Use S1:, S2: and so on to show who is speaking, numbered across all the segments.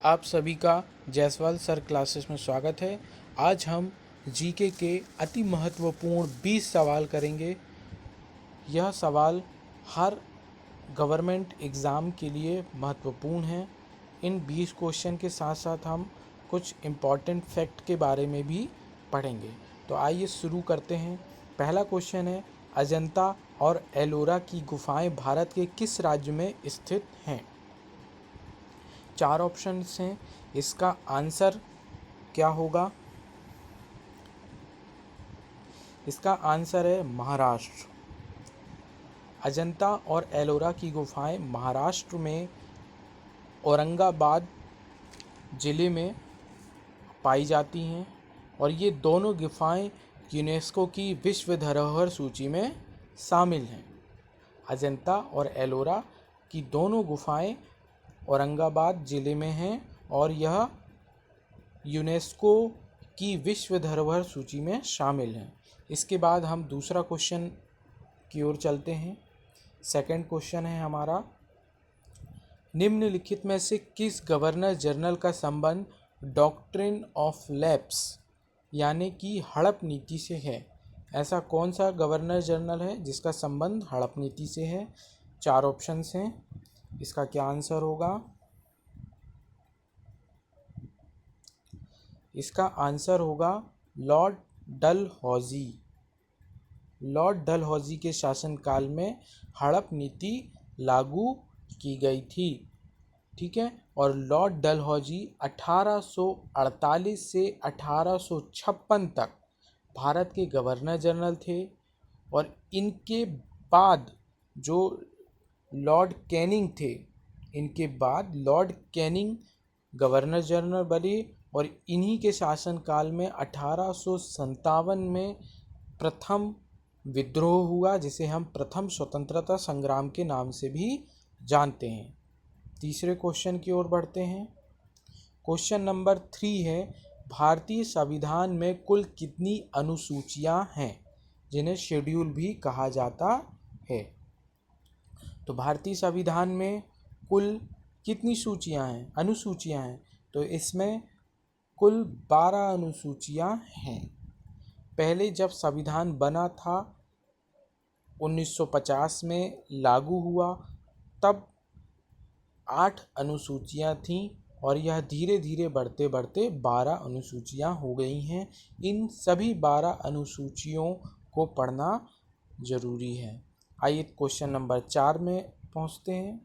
S1: आप सभी का जायसवाल सर क्लासेस में स्वागत है। आज हम जीके के अति महत्वपूर्ण 20 सवाल करेंगे। यह सवाल हर गवर्नमेंट एग्ज़ाम के लिए महत्वपूर्ण है। इन 20 क्वेश्चन के साथ साथ हम कुछ इम्पॉर्टेंट फैक्ट के बारे में भी पढ़ेंगे। तो आइए शुरू करते हैं। पहला क्वेश्चन है, अजंता और एलोरा की गुफाएं भारत के किस राज्य में स्थित हैं? 4 ऑप्शंस हैं। इसका आंसर क्या होगा? इसका आंसर है महाराष्ट्र। अजंता और एलोरा की गुफाएं महाराष्ट्र में औरंगाबाद ज़िले में पाई जाती हैं और ये दोनों गुफाएं यूनेस्को की विश्व धरोहर सूची में शामिल हैं। अजंता और एलोरा की दोनों गुफाएं औरंगाबाद ज़िले में हैं और यह यूनेस्को की विश्व धरोहर सूची में शामिल हैं। इसके बाद हम दूसरा क्वेश्चन की ओर चलते हैं। सेकंड क्वेश्चन है हमारा, निम्नलिखित में से किस गवर्नर जनरल का संबंध डॉक्ट्रिन ऑफ लैप्स यानी कि हड़प नीति से है? ऐसा कौन सा गवर्नर जनरल है जिसका संबंध हड़प नीति से है? 4 ऑप्शंस हैं। इसका क्या आंसर होगा? इसका आंसर होगा लॉर्ड डलहौजी। लॉर्ड डलहौजी के शासनकाल में हड़प नीति लागू की गई थी। ठीक है। और लॉर्ड डलहौजी 1848 से 1856 तक भारत के गवर्नर जनरल थे और इनके बाद जो लॉर्ड कैनिंग थे, इनके बाद लॉर्ड कैनिंग गवर्नर जनरल बने और इन्हीं के शासनकाल में 1857 में प्रथम विद्रोह हुआ, जिसे हम प्रथम स्वतंत्रता संग्राम के नाम से भी जानते हैं। तीसरे क्वेश्चन की ओर बढ़ते हैं। क्वेश्चन नंबर 3 है, भारतीय संविधान में कुल कितनी अनुसूचियां हैं जिन्हें शेड्यूल भी कहा जाता है? तो भारतीय संविधान में कुल कितनी अनुसूचियां हैं? तो इसमें कुल 12 अनुसूचियां हैं। पहले जब संविधान बना था 1950 में लागू हुआ, तब 8 अनुसूचियां थीं और यह धीरे धीरे बढ़ते बढ़ते 12 अनुसूचियां हो गई हैं। इन सभी 12 अनुसूचियों को पढ़ना जरूरी है। आइए क्वेश्चन नंबर 4 में पहुंचते हैं।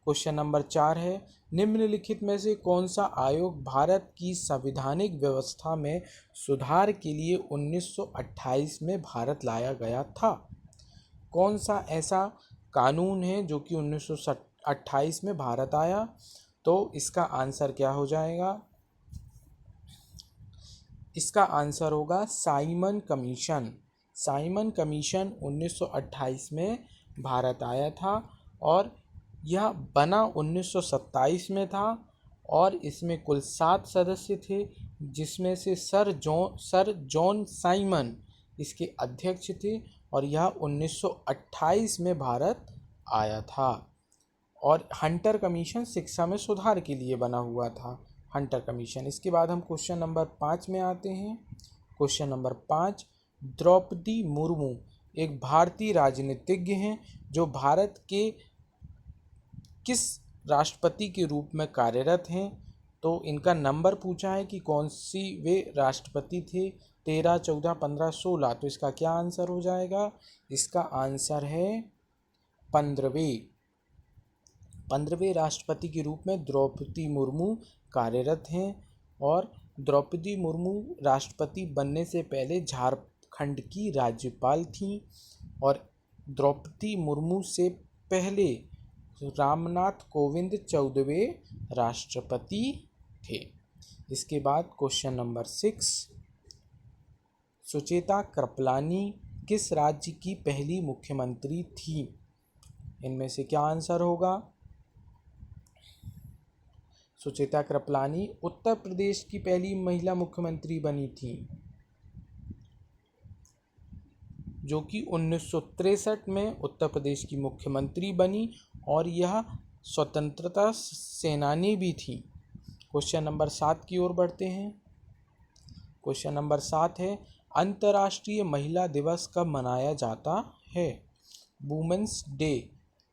S1: क्वेश्चन नंबर 4 है, निम्नलिखित में से कौन सा आयोग भारत की संवैधानिक व्यवस्था में सुधार के लिए 1928 में भारत लाया गया था? कौन सा ऐसा कानून है जो कि 1928 में भारत आया? तो इसका आंसर क्या हो जाएगा? इसका आंसर होगा साइमन कमीशन। साइमन कमीशन 1928 में भारत आया था और यह बना 1927 में था और इसमें कुल 7 सदस्य थे, जिसमें से सर जॉन साइमन इसके अध्यक्ष थे और यह 1928 में भारत आया था। और हंटर कमीशन शिक्षा में सुधार के लिए बना हुआ था, हंटर कमीशन। इसके बाद हम क्वेश्चन नंबर 5 में आते हैं। क्वेश्चन नंबर 5, द्रौपदी मुर्मू एक भारतीय राजनीतिज्ञ हैं जो भारत के किस राष्ट्रपति के रूप में कार्यरत हैं? तो इनका नंबर पूछा है कि कौन सी वे राष्ट्रपति थे, 13, 14, 15, 16। तो इसका क्या आंसर हो जाएगा? इसका आंसर है 15वें राष्ट्रपति के रूप में द्रौपदी मुर्मू कार्यरत हैं। और द्रौपदी मुर्मू राष्ट्रपति बनने से पहले झारखंड की राज्यपाल थीं और द्रौपदी मुर्मू से पहले रामनाथ कोविंद 14वें राष्ट्रपति थे। इसके बाद क्वेश्चन नंबर 6, सुचेता कृपलानी किस राज्य की पहली मुख्यमंत्री थी? इनमें से क्या आंसर होगा? सुचेता कृपलानी उत्तर प्रदेश की पहली महिला मुख्यमंत्री बनी थी, जो कि 1963 में उत्तर प्रदेश की मुख्यमंत्री बनी और यह स्वतंत्रता सेनानी भी थी। क्वेश्चन नंबर 7 की ओर बढ़ते हैं। क्वेश्चन नंबर 7 है, अंतर्राष्ट्रीय महिला दिवस कब मनाया जाता है? Women's day,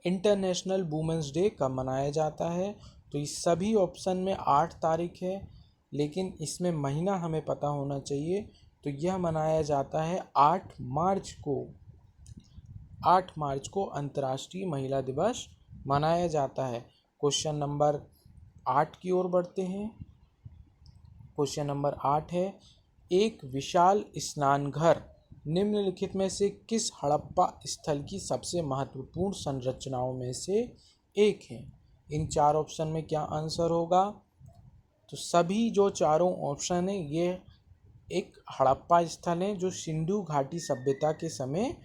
S1: international women's day कब मनाया जाता है? तो इस सभी ऑप्शन में 8 तारीख है, लेकिन इसमें महीना हमें पता होना चाहिए। तो यह मनाया जाता है 8 मार्च को। 8 मार्च को अंतर्राष्ट्रीय महिला दिवस मनाया जाता है। क्वेश्चन नंबर 8 की ओर बढ़ते हैं। क्वेश्चन नंबर 8 है, एक विशाल स्नानघर निम्नलिखित में से किस हड़प्पा स्थल की सबसे महत्वपूर्ण संरचनाओं में से एक है? इन 4 ऑप्शन में क्या आंसर होगा? तो सभी जो चारों ऑप्शन हैं ये एक हड़प्पा स्थल हैं जो सिंधु घाटी सभ्यता के समय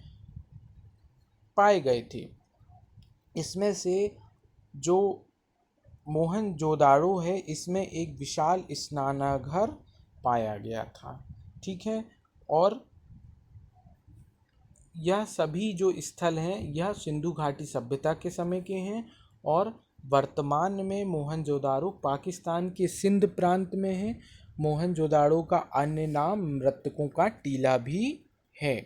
S1: पाए गए थे। इसमें से जो मोहनजोदाड़ो है इसमें एक विशाल स्नानागार पाया गया था। ठीक है, और यह सभी जो स्थल हैं यह सिंधु घाटी सभ्यता के समय के हैं और वर्तमान में मोहनजोदाड़ो पाकिस्तान के सिंध प्रांत में है। मोहनजोदाड़ो का अन्य नाम मृतकों का टीला भी है।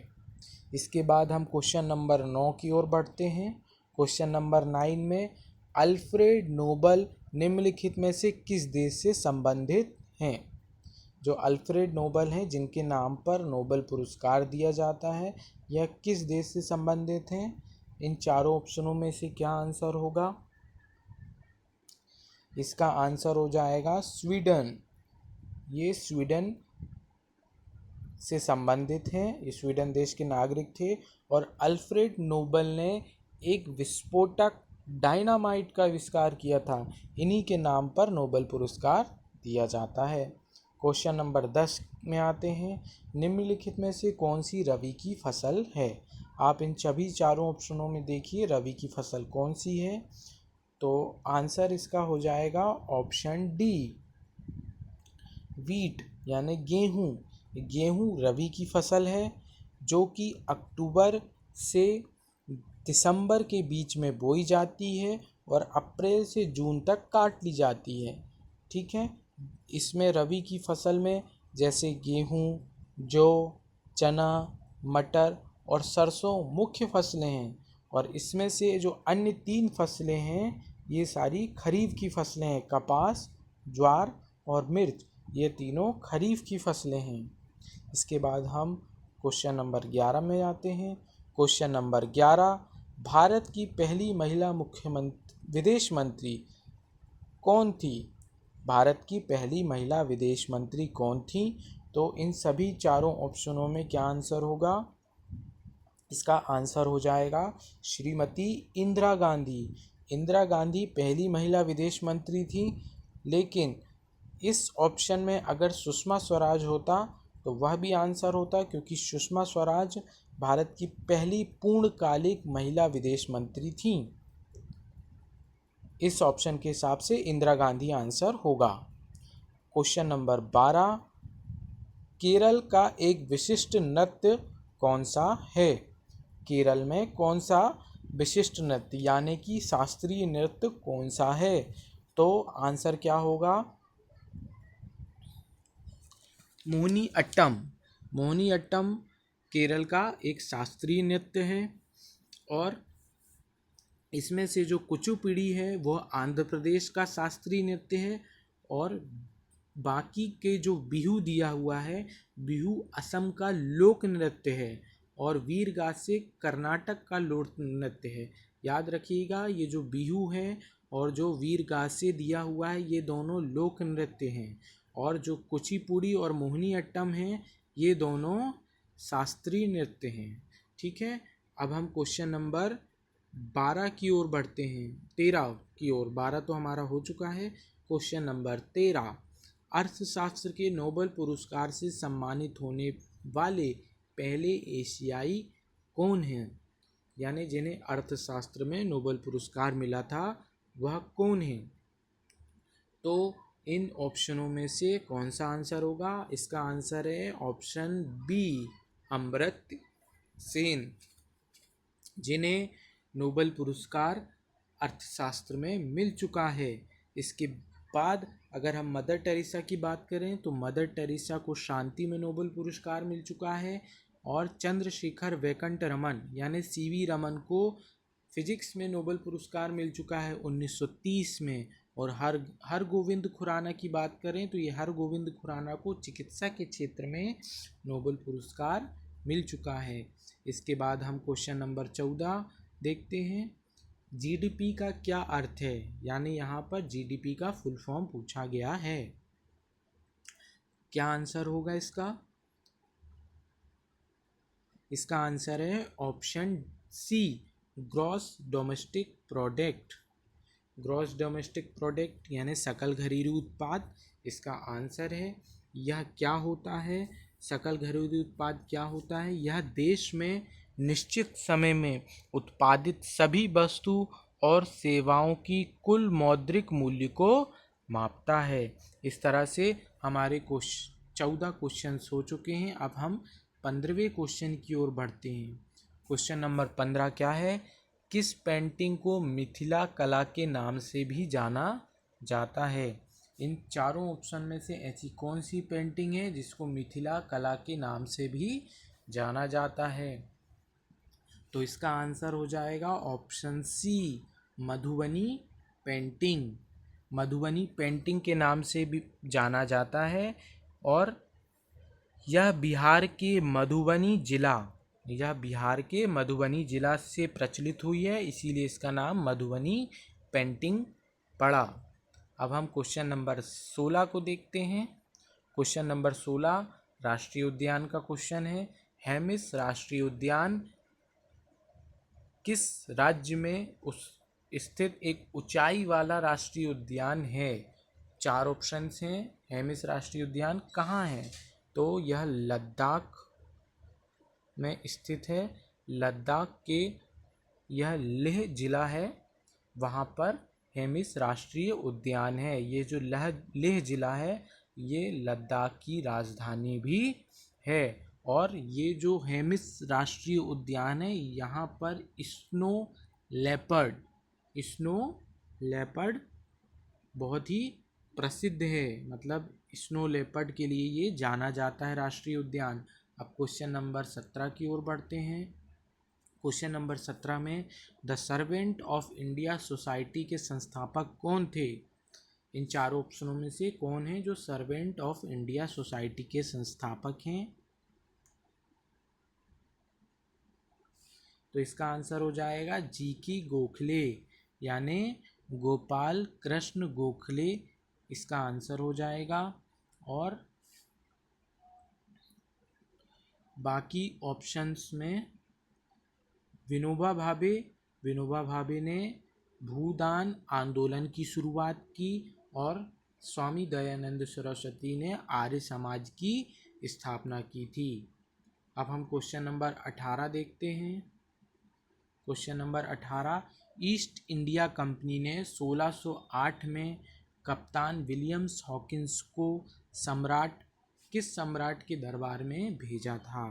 S1: इसके बाद हम क्वेश्चन नंबर 9 की ओर बढ़ते हैं। क्वेश्चन नंबर 9 में अल्फ्रेड नोबल निम्नलिखित में से किस देश से संबंधित हैं? जो अल्फ्रेड नोबल हैं जिनके नाम पर नोबेल पुरस्कार दिया जाता है, यह किस देश से संबंधित हैं? इन चारों ऑप्शनों में से क्या आंसर होगा? इसका आंसर हो जाएगा स्वीडन। ये स्वीडन से संबंधित हैं, ये स्वीडन देश के नागरिक थे और अल्फ्रेड नोबल ने एक विस्फोटक डायनामाइट का आविष्कार किया था। इन्हीं के नाम पर नोबेल पुरस्कार दिया जाता है। क्वेश्चन नंबर 10 में आते हैं, निम्नलिखित में से कौन सी रबी की फसल है? आप इन सभी चारों ऑप्शनों में देखिए रबी की फसल कौन सी है। तो आंसर इसका हो जाएगा ऑप्शन डी, वीट यानी गेहूँ। गेहूँ रबी की फसल है जो कि अक्टूबर से दिसंबर के बीच में बोई जाती है और अप्रैल से जून तक काट ली जाती है। ठीक है, इसमें रबी की फसल में जैसे गेहूँ, जौ, चना, मटर और सरसों मुख्य फसलें हैं और इसमें से जो अन्य 3 फसलें हैं ये सारी खरीफ की फसलें हैं। कपास, ज्वार और मिर्च ये तीनों खरीफ की फसलें हैं। इसके बाद हम क्वेश्चन नंबर 11 में आते हैं। क्वेश्चन नंबर 11, भारत की पहली महिला विदेश मंत्री कौन थी? भारत की पहली महिला विदेश मंत्री कौन थी? तो इन सभी चारों ऑप्शनों में क्या आंसर होगा? इसका आंसर हो जाएगा श्रीमती इंदिरा गांधी। इंदिरा गांधी पहली महिला विदेश मंत्री थी, लेकिन इस ऑप्शन में अगर सुषमा स्वराज होता तो वह भी आंसर होता, क्योंकि सुषमा स्वराज भारत की पहली पूर्णकालिक महिला विदेश मंत्री थीं। इस ऑप्शन के हिसाब से इंदिरा गांधी आंसर होगा। क्वेश्चन नंबर 12, केरल का एक विशिष्ट नृत्य कौन सा है? केरल में कौन सा विशिष्ट नृत्य यानी कि शास्त्रीय नृत्य कौन सा है? तो आंसर क्या होगा? मोहिनीअट्टम। मोहिनीअट्टम केरल का एक शास्त्रीय नृत्य है और इसमें से जो कुचिपुड़ी है वह आंध्र प्रदेश का शास्त्रीय नृत्य है और बाकी के जो बिहू दिया हुआ है, बिहू असम का लोक नृत्य है और वीरगासे कर्नाटक का लोक नृत्य है। याद रखिएगा, ये जो बिहू है और जो वीरगासे दिया हुआ है ये दोनों लोक नृत्य हैं और जो कुचिपुड़ी और मोहिनीअट्टम हैं ये दोनों शास्त्रीय नृत्य हैं। ठीक है, अब हम क्वेश्चन नंबर 12 की ओर बढ़ते हैं, 13 की ओर। 12 तो हमारा हो चुका है। क्वेश्चन नंबर 13, अर्थशास्त्र के नोबेल पुरस्कार से सम्मानित होने वाले पहले एशियाई कौन हैं? यानी जिन्हें अर्थशास्त्र में नोबेल पुरस्कार मिला था वह कौन है? तो इन ऑप्शनों में से कौन सा आंसर होगा? इसका आंसर है ऑप्शन बी, अमर्त्य सेन, जिन्हें नोबेल पुरस्कार अर्थशास्त्र में मिल चुका है। इसके बाद अगर हम मदर टेरेसा की बात करें तो मदर टेरेसा को शांति में नोबेल पुरस्कार मिल चुका है, और चंद्रशेखर वेंकट रमन यानी सीवी रमन को फिजिक्स में नोबेल पुरस्कार मिल चुका है 1930 में। और हर गोविंद खुराना की बात करें तो ये हर गोविंद खुराना को चिकित्सा के क्षेत्र में नोबेल पुरस्कार मिल चुका है। इसके बाद हम क्वेश्चन नंबर 14 देखते हैं। जीडीपी का क्या अर्थ है, यानी यहाँ पर जीडीपी का फुल फॉर्म पूछा गया है। क्या आंसर होगा इसका? इसका आंसर है option C, gross domestic product. Gross domestic product यानी सकल घरेलू उत्पाद इसका आंसर है। यह क्या होता है? सकल घरेलू उत्पाद क्या होता है? यह देश में निश्चित समय में उत्पादित सभी वस्तु और सेवाओं की कुल मौद्रिक मूल्य को मापता है। इस तरह से हमारे 14 क्वेश्चंस हो चुके हैं। अब हम 15वें क्वेश्चन की ओर बढ़ते हैं। क्वेश्चन नंबर 15 क्या है? किस पेंटिंग को मिथिला कला के नाम से भी जाना जाता है? इन चारों ऑप्शन में से ऐसी कौन सी पेंटिंग है जिसको मिथिला कला के नाम से भी जाना जाता है? तो इसका आंसर हो जाएगा option C, Madhubani painting. Madhubani painting के नाम से भी जाना जाता है, और यह बिहार के मधुबनी जिला से प्रचलित हुई है, इसीलिए इसका नाम मधुबनी पेंटिंग पड़ा। अब हम क्वेश्चन नंबर 16 को देखते हैं। क्वेश्चन नंबर 16 राष्ट्रीय उद्यान का क्वेश्चन है। हेमिस राष्ट्रीय उद्यान किस राज्य में स्थित एक ऊंचाई वाला राष्ट्रीय उद्यान है? 4 ऑप्शंस हैं। हेमिस राष्ट्रीय उद्यान कहाँ है? तो यह लद्दाख में स्थित है। लद्दाख के यह लेह जिला है, वहाँ पर हेमिस राष्ट्रीय उद्यान है। ये जो लेह जिला है ये लद्दाख की राजधानी भी है। और ये जो हेमिस राष्ट्रीय उद्यान है यहाँ पर स्नो लेपर्ड बहुत ही प्रसिद्ध है, मतलब स्नो लेपर्ड के लिए ये जाना जाता है राष्ट्रीय उद्यान। अब क्वेश्चन नंबर 17 की ओर बढ़ते हैं। क्वेश्चन नंबर 17 में the servant of India society के संस्थापक कौन थे? इन चारों ऑप्शनों में से कौन है जो सर्वेंट ऑफ इंडिया सोसाइटी के संस्थापक हैं? तो इसका आंसर हो जाएगा जी.की. गोखले, यानी गोपाल कृष्ण गोखले इसका आंसर हो जाएगा। और बाकी ऑप्शंस में विनोबा भावे ने भूदान आंदोलन की शुरुआत की, और स्वामी दयानंद सरस्वती ने आर्य समाज की स्थापना की थी। अब हम क्वेश्चन नंबर 18 देखते हैं। Question number 18 east India company ने 1608 में कप्तान विलियम्स हॉकिंस को किस सम्राट के दरबार में भेजा था?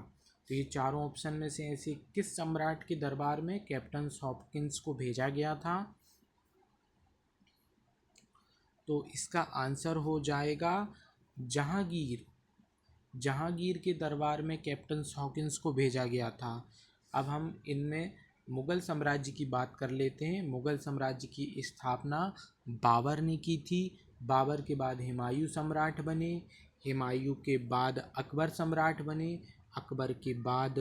S1: तो ये चारों ऑप्शन में से ऐसे किस सम्राट के दरबार में कैप्टन हॉकिंस को भेजा गया था? तो इसका आंसर हो जाएगा जहांगीर के दरबार में कैप्टन हॉकिंस को भेजा गया था। अब हम इनमें मुग़ल साम्राज्य की बात कर लेते हैं। मुग़ल साम्राज्य की स्थापना बाबर ने की थी। बाबर के बाद हुमायूं सम्राट बने, हुमायूं के बाद अकबर सम्राट बने, अकबर के बाद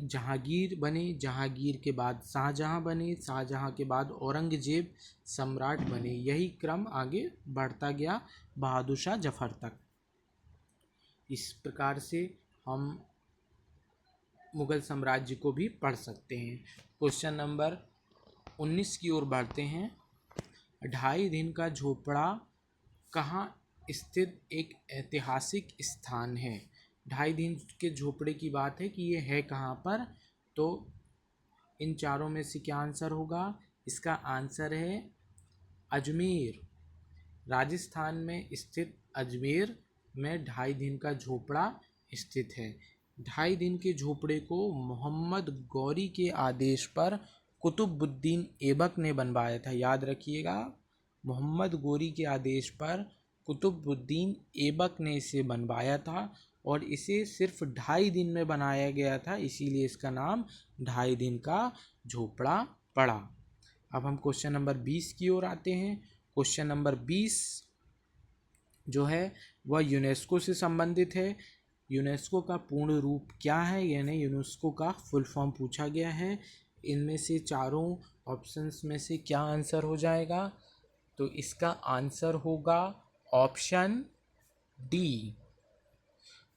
S1: जहांगीर बने, जहांगीर के बाद शाहजहां बने, शाहजहां के बाद औरंगजेब सम्राट बने। यही क्रम आगे बढ़ता गया बहादुर शाह जफर तक। इस प्रकार से हम मुग़ल साम्राज्य को भी पढ़ सकते हैं। क्वेश्चन नंबर 19 की ओर बढ़ते हैं। 2.5 दिन का झोपड़ा कहाँ स्थित एक ऐतिहासिक स्थान है? 2.5 दिन के झोपड़े की बात है कि ये है कहाँ पर? तो इन चारों में से क्या आंसर होगा? इसका आंसर है अजमेर। राजस्थान में स्थित अजमेर में 2.5 दिन का झोपड़ा स्थित है। 2.5 दिन के झोपड़े को मोहम्मद गौरी के आदेश पर कुतुबुद्दीन ऐबक ने बनवाया था। याद रखिएगा, मोहम्मद गोरी के आदेश पर कुतुबुद्दीन ऐबक ने इसे बनवाया था और इसे सिर्फ 2.5 दिन में बनाया गया था, इसीलिए इसका नाम 2.5 दिन का झोपड़ा पड़ा। अब हम क्वेश्चन नंबर 20 की ओर आते हैं। क्वेश्चन नंबर 20 जो है वह यूनेस्को से संबंधित है। यूनेस्को का पूर्ण रूप क्या है, यानी यूनेस्को का फुल फॉर्म पूछा गया है। इनमें से चारों ऑप्शंस में से क्या आंसर हो जाएगा, तो इसका आंसर होगा option D,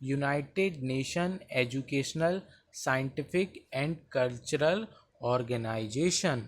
S1: United Nation Educational Scientific and Cultural Organization,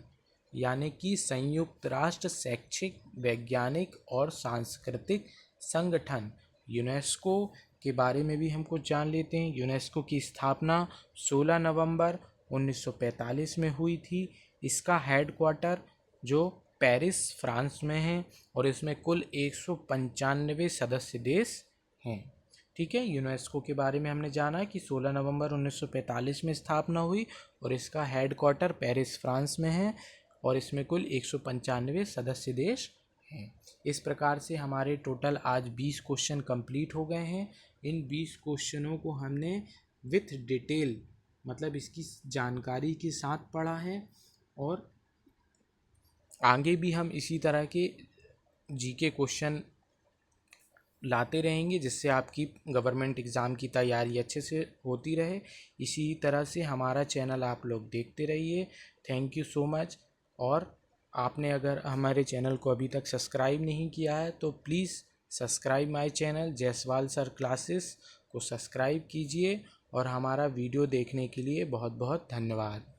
S1: यानी कि संयुक्त राष्ट्र शैक्षिक वैज्ञानिक और सांस्कृतिक संगठन। यूनेस्को के बारे में भी हम कुछ जान लेते हैं। यूनेस्को की स्थापना 16 नवंबर 1945 में हुई थी। इसका हेडक्वार्टर जो पेरिस फ्रांस में है और इसमें कुल 195 सदस्य देश हैं। ठीक है, यूनेस्को के बारे में हमने जाना कि 16 नवंबर 1945 में स्थापना हुई और इसका हेडक्वार्टर पेरिस फ्रांस में है और इसमें कुल 195 सदस्य देश हैं। इस प्रकार से हमारे टोटल आज 20 क्वेश्चन कंप्लीट हो गए हैं। इन 20 क्वेश्चनों को हमने विथ डिटेल, मतलब इसकी जानकारी के साथ पढ़ा है और आगे भी हम इसी तरह के जीके क्वेश्चन लाते रहेंगे, जिससे आपकी गवर्नमेंट एग्ज़ाम की तैयारी अच्छे से होती रहे। इसी तरह से हमारा चैनल आप लोग देखते रहिए। Thank you so much. और आपने अगर हमारे चैनल को अभी तक सब्सक्राइब नहीं किया है तो please subscribe my channel Jaiswal sir classes को सब्सक्राइब कीजिए और हमारा वीडियो देखने के लिए बहुत बहुत धन्यवाद।